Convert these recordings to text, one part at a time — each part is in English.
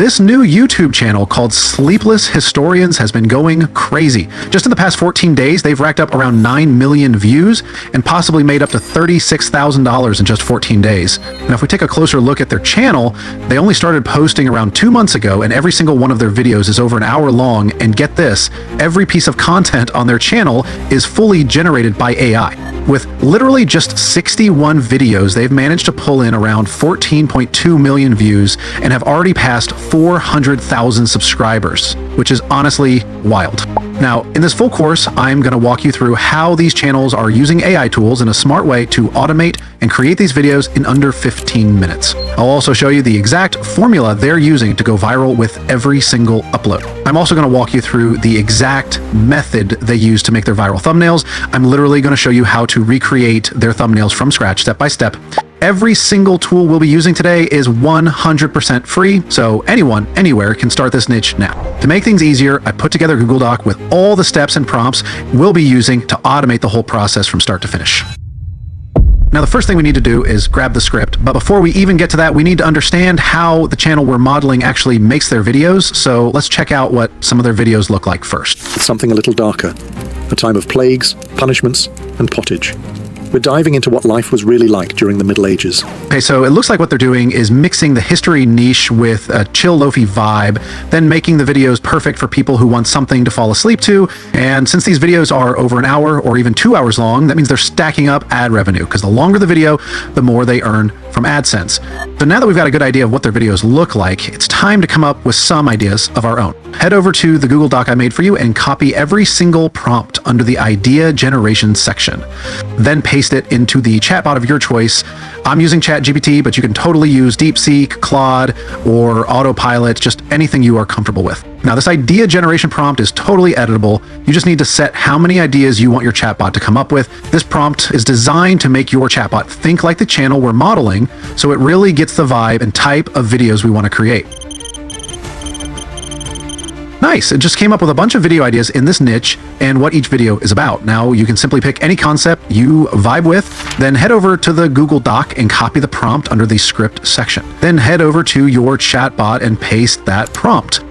This new YouTube channel called Sleepless Historians has been going crazy. Just in the past 14 days, they've racked up around 9 million views and possibly made up to $36,000 in just 14 days. Now, if we take a closer look at their channel, they only started posting around 2 months ago, and every single one of their videos is over an hour long. And get this, every piece of content on their channel is fully generated by AI. With literally just 61 videos, they've managed to pull in around 14.2 million views and have already passed 400,000 subscribers, which is honestly wild. Now, in this full course, I'm going to walk you through how these channels are using AI tools in a smart way to automate and create these videos in under 15 minutes. I'll also show you the exact formula they're using to go viral with every single upload. I'm also going to walk you through the exact method they use to make their viral thumbnails. I'm literally going to show you how to recreate their thumbnails from scratch, step by step. Every single tool we'll be using today is 100% free, so anyone, anywhere can start this niche now. To make things easier, I put together a Google Doc with all the steps and prompts we'll be using to automate the whole process from start to finish. Now, the first thing we need to do is grab the script, but before we even get to that, we need to understand how the channel we're modeling actually makes their videos, so let's check out what some of their videos look like first. Something a little darker, a time of plagues, punishments, and pottage. We're diving into what life was really like during the Middle Ages. Okay, so it looks like what they're doing is mixing the history niche with a chill lofi vibe, then making the videos perfect for people who want something to fall asleep to. And since these videos are over an hour or even 2 hours long, that means they're stacking up ad revenue, because the longer the video, the more they earn from AdSense. So now that we've got a good idea of what their videos look like, it's time to come up with some ideas of our own. Head over to the Google Doc I made for you and copy every single prompt under the idea generation section. Then paste it into the chatbot of your choice. I'm using ChatGPT, but you can totally use DeepSeek, Claude, or Autopilot, just anything you are comfortable with. Now, this idea generation prompt is totally editable. You just need to set how many ideas you want your chatbot to come up with. This prompt is designed to make your chatbot think like the channel we're modeling, so it really gets the vibe and type of videos we want to create. Nice, it just came up with a bunch of video ideas in this niche and what each video is about. Now you can simply pick any concept you vibe with, then head over to the Google Doc and copy the prompt under the script section. Then head over to your chatbot and paste that prompt.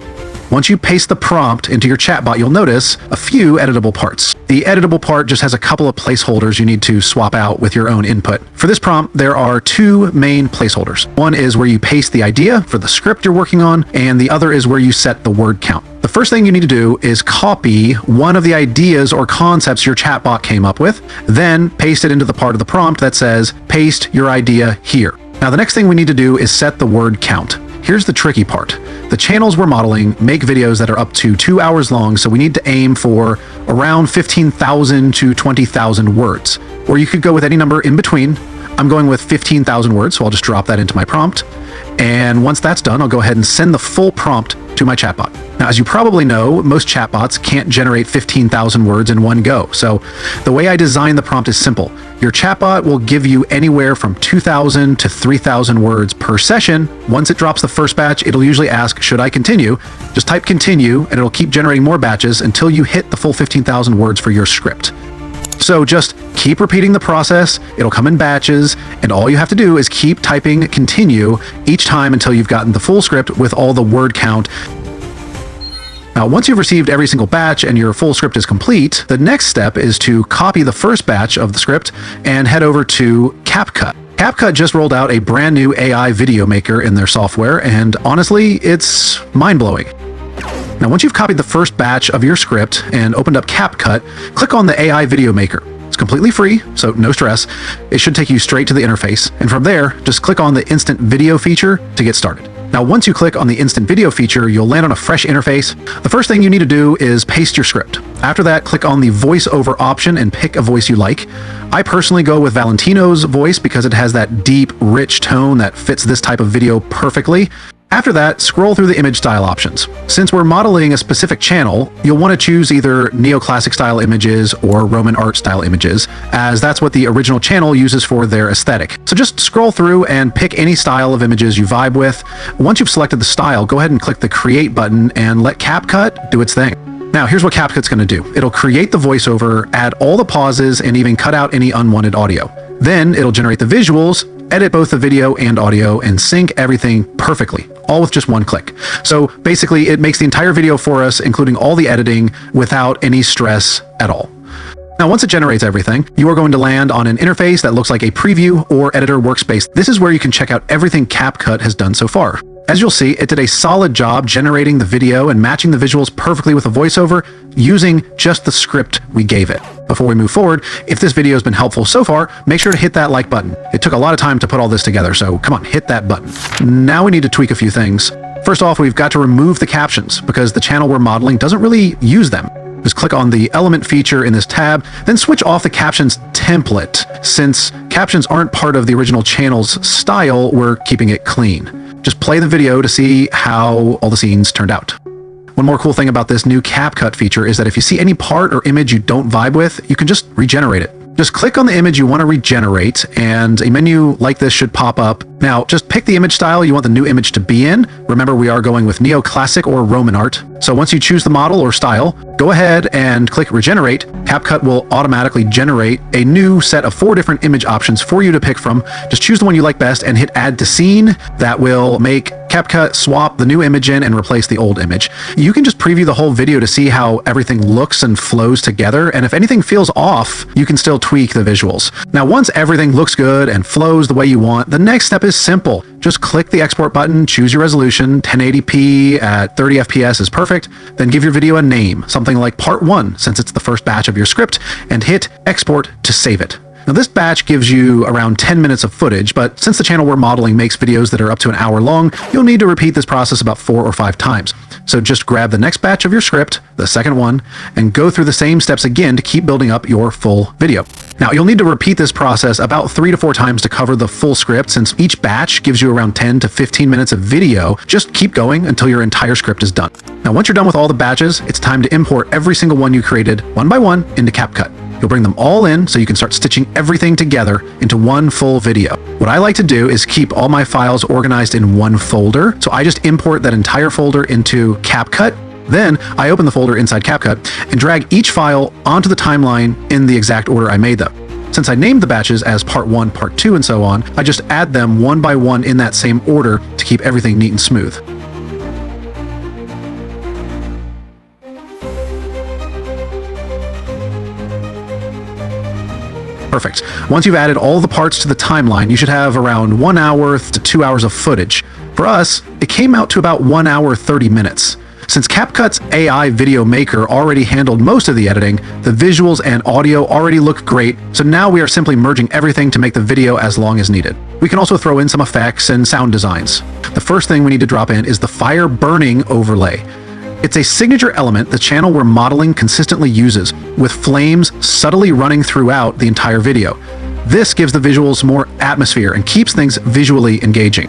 Once you paste the prompt into your chatbot, you'll notice a few editable parts. The editable part just has a couple of placeholders you need to swap out with your own input. For this prompt, there are two main placeholders. One is where you paste the idea for the script you're working on, and the other is where you set the word count. The first thing you need to do is copy one of the ideas or concepts your chatbot came up with, then paste it into the part of the prompt that says, paste your idea here. Now, the next thing we need to do is set the word count. Here's the tricky part. The channels we're modeling make videos that are up to 2 hours long, so we need to aim for around 15,000 to 20,000 words. Or you could go with any number in between. I'm going with 15,000 words, so I'll just drop that into my prompt. And once that's done, I'll go ahead and send the full prompt to my chatbot. Now, as you probably know, most chatbots can't generate 15,000 words in one go. So the way I design the prompt is simple. Your chatbot will give you anywhere from 2,000 to 3,000 words per session. Once it drops the first batch, it'll usually ask, should I continue? Just type continue, and it'll keep generating more batches until you hit the full 15,000 words for your script. So just keep repeating the process, it'll come in batches, and all you have to do is keep typing continue each time until you've gotten the full script with all the word count. Now, once you've received every single batch and your full script is complete, the next step is to copy the first batch of the script and head over to CapCut. CapCut just rolled out a brand new AI video maker in their software, and honestly, it's mind-blowing. Now, once you've copied the first batch of your script and opened up CapCut, click on the AI Video Maker. It's completely free, so no stress. It should take you straight to the interface. And from there, just click on the Instant Video feature to get started. Now, once you click on the Instant Video feature, you'll land on a fresh interface. The first thing you need to do is paste your script. After that, click on the voiceover option and pick a voice you like. I personally go with Valentino's voice because it has that deep, rich tone that fits this type of video perfectly. After that, scroll through the image style options. Since we're modeling a specific channel, you'll want to choose either neoclassic style images or Roman art style images, as that's what the original channel uses for their aesthetic. So just scroll through and pick any style of images you vibe with. Once you've selected the style, go ahead and click the Create button and let CapCut do its thing. Now, here's what CapCut's going to do. It'll create the voiceover, add all the pauses, and even cut out any unwanted audio. Then it'll generate the visuals, edit both the video and audio and sync everything perfectly, all with just one click. So basically, it makes the entire video for us, including all the editing, without any stress at all. Now, once it generates everything, you are going to land on an interface that looks like a preview or editor workspace. This is where you can check out everything CapCut has done so far. As you'll see, it did a solid job generating the video and matching the visuals perfectly with a voiceover using just the script we gave it. Before we move forward, if this video has been helpful so far, make sure to hit that like button. It took a lot of time to put all this together, so come on, hit that button. Now we need to tweak a few things. First off, we've got to remove the captions because the channel we're modeling doesn't really use them. Just click on the element feature in this tab, then switch off the captions template. Since captions aren't part of the original channel's style, we're keeping it clean. Just play the video to see how all the scenes turned out. One more cool thing about this new CapCut feature is that if you see any part or image you don't vibe with, you can just regenerate it. Just click on the image you want to regenerate, and a menu like this should pop up. Now, just pick the image style you want the new image to be in. Remember, we are going with neoclassic or Roman art. So once you choose the model or style, go ahead and click Regenerate. CapCut will automatically generate a new set of 4 different image options for you to pick from. Just choose the one you like best and hit Add to Scene. That will make CapCut swap the new image in and replace the old image. You can just preview the whole video to see how everything looks and flows together, and if anything feels off, you can still tweak the visuals. Now, once everything looks good and flows the way you want, the next step is simple. Just click the export button, choose your resolution, 1080p at 30 FPS is perfect, then give your video a name, something like Part 1, since it's the first batch of your script, and hit Export to save it. Now, this batch gives you around 10 minutes of footage, but since the channel we're modeling makes videos that are up to an hour long, you'll need to repeat this process about 4 or 5 times. So just grab the next batch of your script, the second one, and go through the same steps again to keep building up your full video. Now, you'll need to repeat this process about 3 to 4 times to cover the full script. Since each batch gives you around 10 to 15 minutes of video, just keep going until your entire script is done. Now, once you're done with all the batches, it's time to import every single one you created one by one into CapCut. You'll bring them all in so you can start stitching everything together into one full video. What I like to do is keep all my files organized in one folder, so I just import that entire folder into CapCut. Then I open the folder inside CapCut and drag each file onto the timeline in the exact order I made them. Since I named the batches as Part 1, Part 2, and so on, I just add them one by one in that same order to keep everything neat and smooth. Perfect. Once you've added all the parts to the timeline, you should have around 1 hour to 2 hours of footage. For us, it came out to about 1 hour 30 minutes. Since CapCut's AI video maker already handled most of the editing, the visuals and audio already look great, so now we are simply merging everything to make the video as long as needed. We can also throw in some effects and sound designs. The first thing we need to drop in is the fire burning overlay. It's a signature element the channel we're modeling consistently uses, with flames subtly running throughout the entire video. This gives the visuals more atmosphere and keeps things visually engaging.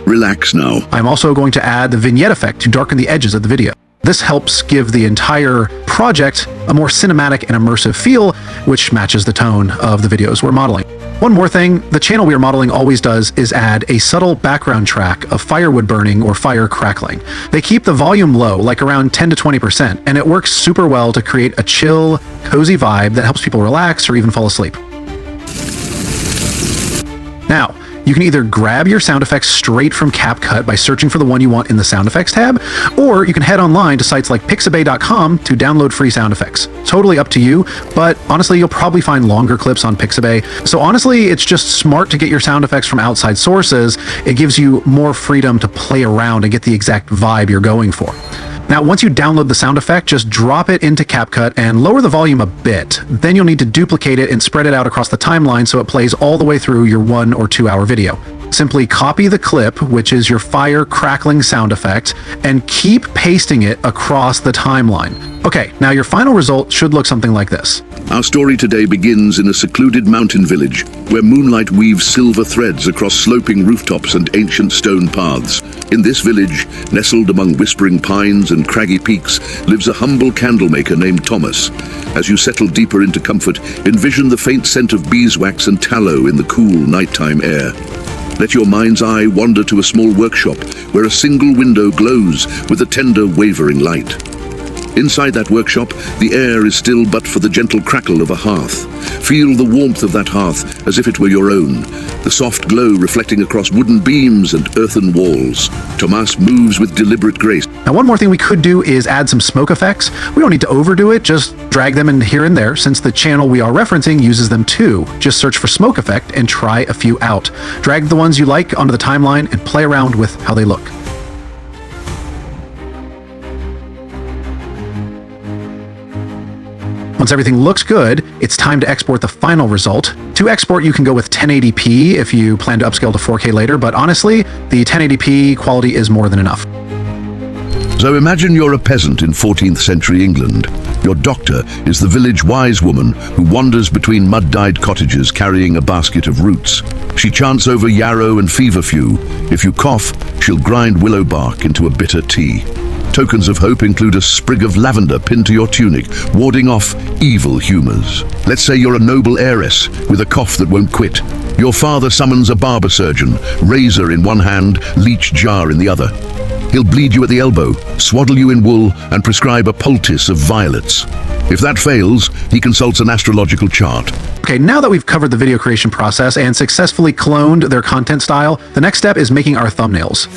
Relax now. I'm also going to add the vignette effect to darken the edges of the video. This helps give the entire project a more cinematic and immersive feel, which matches the tone of the videos we're modeling. One more thing, the channel we are modeling always does is add a subtle background track of firewood burning or fire crackling. They keep the volume low, like around 10 to 20%, and it works super well to create a chill, cozy vibe that helps people relax or even fall asleep. Now, you can either grab your sound effects straight from CapCut by searching for the one you want in the sound effects tab, or you can head online to sites like pixabay.com to download free sound effects. Totally up to you, but honestly, you'll probably find longer clips on Pixabay. So honestly, it's just smart to get your sound effects from outside sources. It gives you more freedom to play around and get the exact vibe you're going for. Now, once you download the sound effect, just drop it into CapCut and lower the volume a bit. Then you'll need to duplicate it and spread it out across the timeline so it plays all the way through your 1 or 2 hour video. Simply copy the clip, which is your fire crackling sound effect, and keep pasting it across the timeline. Okay, now your final result should look something like this. Our story today begins in a secluded mountain village where moonlight weaves silver threads across sloping rooftops and ancient stone paths. In this village, nestled among whispering pines and craggy peaks, lives a humble candlemaker named Thomas. As you settle deeper into comfort, envision the faint scent of beeswax and tallow in the cool nighttime air. Let your mind's eye wander to a small workshop where a single window glows with a tender, wavering light. Inside that workshop, the air is still but for the gentle crackle of a hearth. Feel the warmth of that hearth as if it were your own, the soft glow reflecting across wooden beams and earthen walls. Tomas moves with deliberate grace. Now, one more thing we could do is add some smoke effects. We don't need to overdo it, just drag them in here and there, since the channel we are referencing uses them too. Just search for smoke effect and try a few out. Drag the ones you like onto the timeline and play around with how they look. Once everything looks good, it's time to export the final result. To export, you can go with 1080p if you plan to upscale to 4K later, but honestly, the 1080p quality is more than enough. So imagine you're a peasant in 14th century England. Your doctor is the village wise woman who wanders between mud-dyed cottages carrying a basket of roots. She chants over yarrow and feverfew. If you cough, she'll grind willow bark into a bitter tea. Tokens of hope include a sprig of lavender pinned to your tunic, warding off evil humors. Let's say you're a noble heiress with a cough that won't quit. Your father summons a barber surgeon, razor in one hand, leech jar in the other. He'll bleed you at the elbow, swaddle you in wool, and prescribe a poultice of violets. If that fails, he consults an astrological chart. Okay, now that we've covered the video creation process and successfully cloned their content style, the next step is making our thumbnails.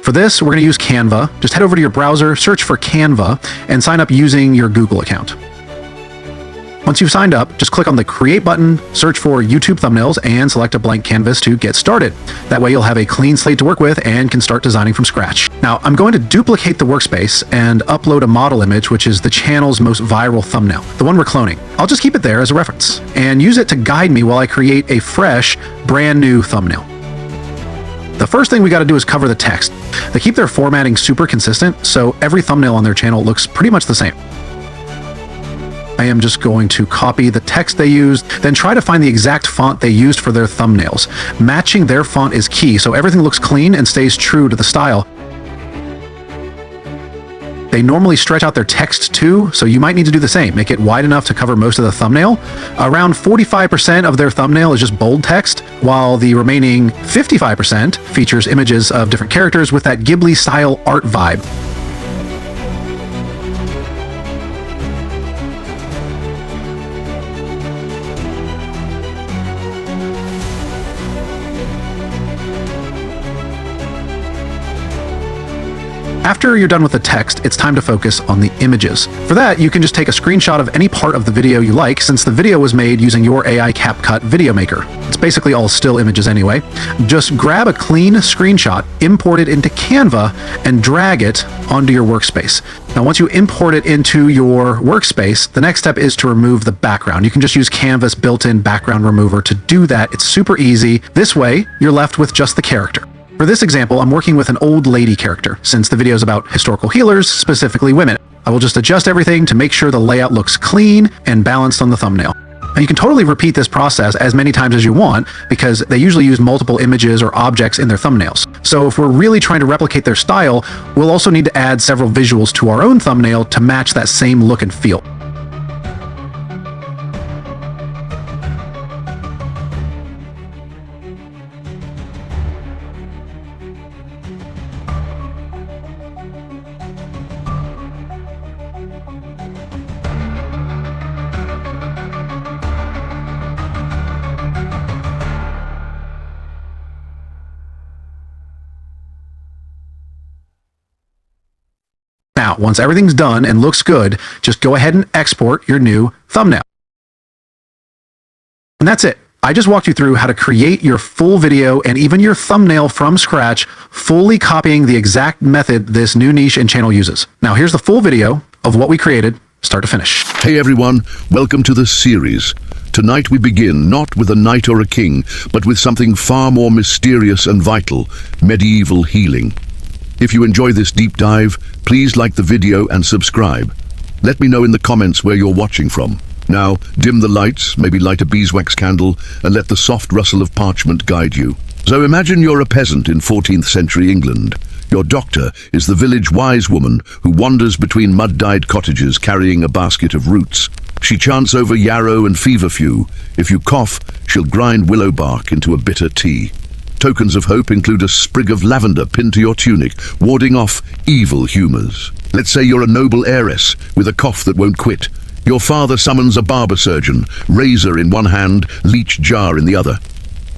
For this, we're going to use Canva. Just head over to your browser, search for Canva, and sign up using your Google account. Once you've signed up, just click on the Create button, search for YouTube thumbnails, and select a blank canvas to get started. That way you'll have a clean slate to work with and can start designing from scratch. Now, I'm going to duplicate the workspace and upload a model image, which is the channel's most viral thumbnail, the one we're cloning. I'll just keep it there as a reference, and use it to guide me while I create a fresh, brand new thumbnail. The first thing we got to do is cover the text. They keep their formatting super consistent, so every thumbnail on their channel looks pretty much the same. I am just going to copy the text they used, then try to find the exact font they used for their thumbnails. Matching their font is key, so everything looks clean and stays true to the style. They normally stretch out their text too, so you might need to do the same. Make it wide enough to cover most of the thumbnail. Around 45% of their thumbnail is just bold text, while the remaining 55% features images of different characters with that Ghibli-style art vibe. After you're done with the text, it's time to focus on the images. For that, you can just take a screenshot of any part of the video you like, since the video was made using your AI CapCut video maker. It's basically all still images anyway. Just grab a clean screenshot, import it into Canva, and drag it onto your workspace. Now, once you import it into your workspace, the next step is to remove the background. You can just use Canva's built-in background remover to do that. It's super easy. This way, you're left with just the character. For this example, I'm working with an old lady character, since the video is about historical healers, specifically women. I will just adjust everything to make sure the layout looks clean and balanced on the thumbnail. Now, you can totally repeat this process as many times as you want, because they usually use multiple images or objects in their thumbnails. So if we're really trying to replicate their style, we'll also need to add several visuals to our own thumbnail to match that same look and feel. Now, once everything's done and looks good, just go ahead and export your new thumbnail. And that's it. I just walked you through how to create your full video and even your thumbnail from scratch, fully copying the exact method this new niche and channel uses. Now, here's the full video of what we created, start to finish. Hey everyone, welcome to the series. Tonight we begin not with a knight or a king, but with something far more mysterious and vital, medieval healing. If you enjoy this deep dive, please like the video and subscribe. Let me know in the comments where you're watching from. Now, dim the lights, maybe light a beeswax candle, and let the soft rustle of parchment guide you. So imagine you're a peasant in 14th century England. Your doctor is the village wise woman who wanders between mud-dyed cottages carrying a basket of roots. She chants over yarrow and feverfew. If you cough, she'll grind willow bark into a bitter tea. Tokens of hope include a sprig of lavender pinned to your tunic, warding off evil humors. Let's say you're a noble heiress with a cough that won't quit. Your father summons a barber surgeon, razor in one hand, leech jar in the other.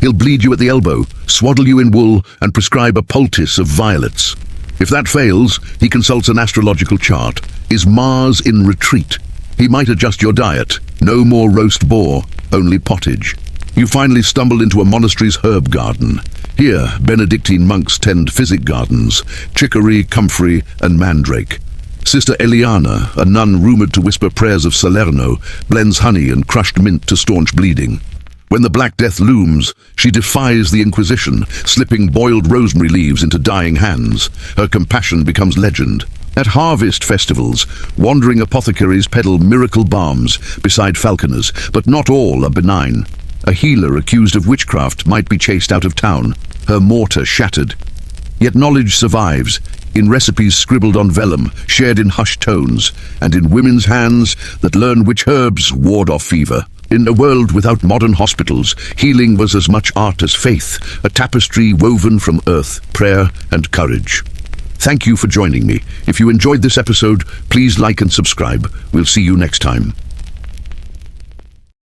He'll bleed you at the elbow, swaddle you in wool, and prescribe a poultice of violets. If that fails, he consults an astrological chart. Is Mars in retreat? He might adjust your diet. No more roast boar, only pottage. You finally stumble into a monastery's herb garden. Here, Benedictine monks tend physic gardens, chicory, comfrey, and mandrake. Sister Eliana, a nun rumored to whisper prayers of Salerno, blends honey and crushed mint to staunch bleeding. When the Black Death looms, she defies the Inquisition, slipping boiled rosemary leaves into dying hands. Her compassion becomes legend. At harvest festivals, wandering apothecaries peddle miracle balms beside falconers, but not all are benign. A healer accused of witchcraft might be chased out of town, her mortar shattered. Yet knowledge survives, in recipes scribbled on vellum, shared in hushed tones, and in women's hands that learn which herbs ward off fever. In a world without modern hospitals, healing was as much art as faith, a tapestry woven from earth, prayer, and courage. Thank you for joining me. If you enjoyed this episode, please like and subscribe. We'll see you next time.